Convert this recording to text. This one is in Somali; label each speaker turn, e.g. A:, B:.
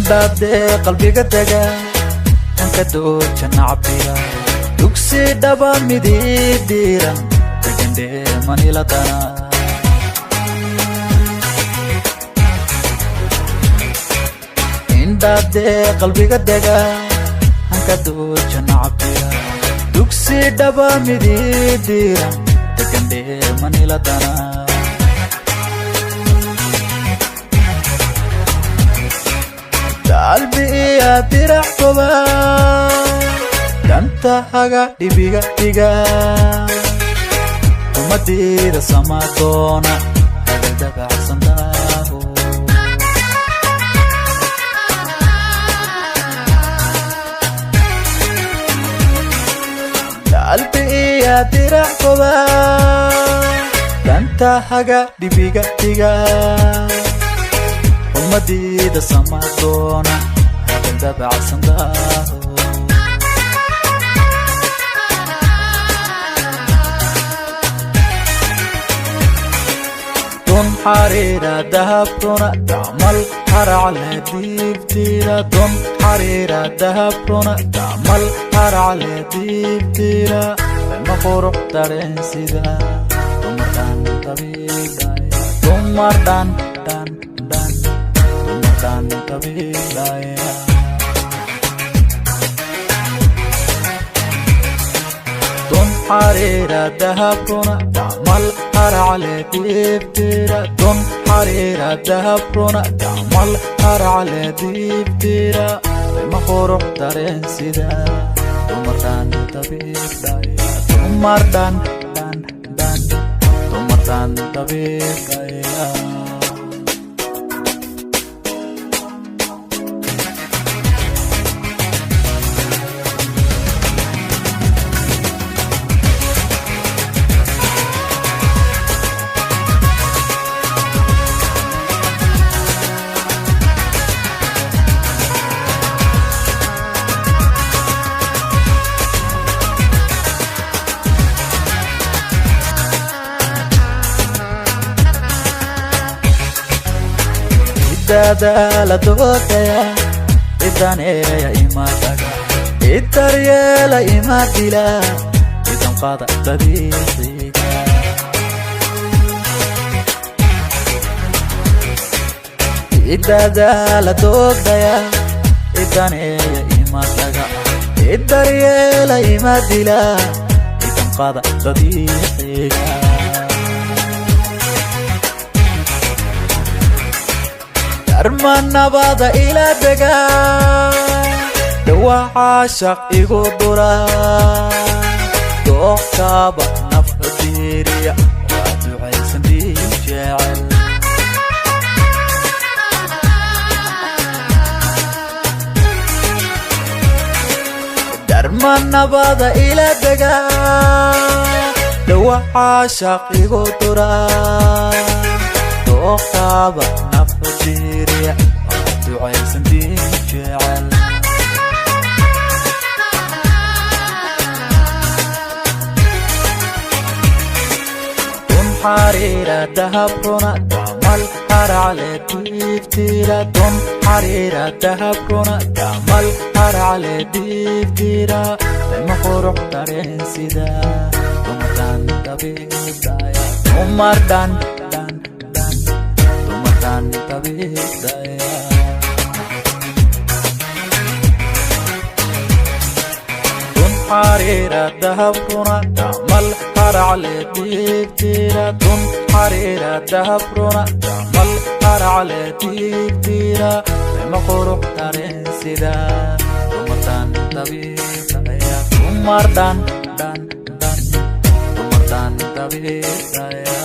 A: indhaadee qalbiga dega anka dooja nacbiga dugsi dhaba midii dhiiran degandhee maniladana indhaadee qalbiga dega anka dooja nacbiga dugsi dhaba midii dhiiran degandhee maniladana qalbi iya dirac koba danta haga dhibiga dhiga umadida samadoona haga dabacsan daaho qalbi iya dirac koba danta haga dhibiga dhiga umadida samadoona haga dabacsan daaho dun xariira dahabkuna damal haracale diibtira dun xariira dahabkuna damal haracale diibtira ma qurux dareensida dumardan tabiidaya dumardan dan tabiidaya dun xariira dahabkuna damal haracale diibtira dun xariira dahabkuna damal haracale diibtira ma qurux dareensida dumardan tabiidaya dumardan tabiidaya dadaala doodaya idaneeya imadaga idaryeela imadila idanqada dabiiciga idadaala doodaya idaneeya imadaga idaryeela imadila idanqada dabiiciga armanabada ila dega dhawaca shaq igu dura dooqtaaba nafdiiriya waa ducaysan dhiig jecel armanabada ila dega dhawaca shaq igu dura dooqtaaba nafdiiriya waa ducaysan dhiig jecel dun xariira dahabkuna damal haracale diibtira dun xariira dahabkuna damal haracale diibtira ma qurux dareensida dumardan tabiidaya dumardan tabiidaya dun xariira dahabkuna damal haracale diibtira dun xariira dahabkuna damal haracale diibtira ma qurux dareensida dumardan tabiidaya dumardan tabiidaya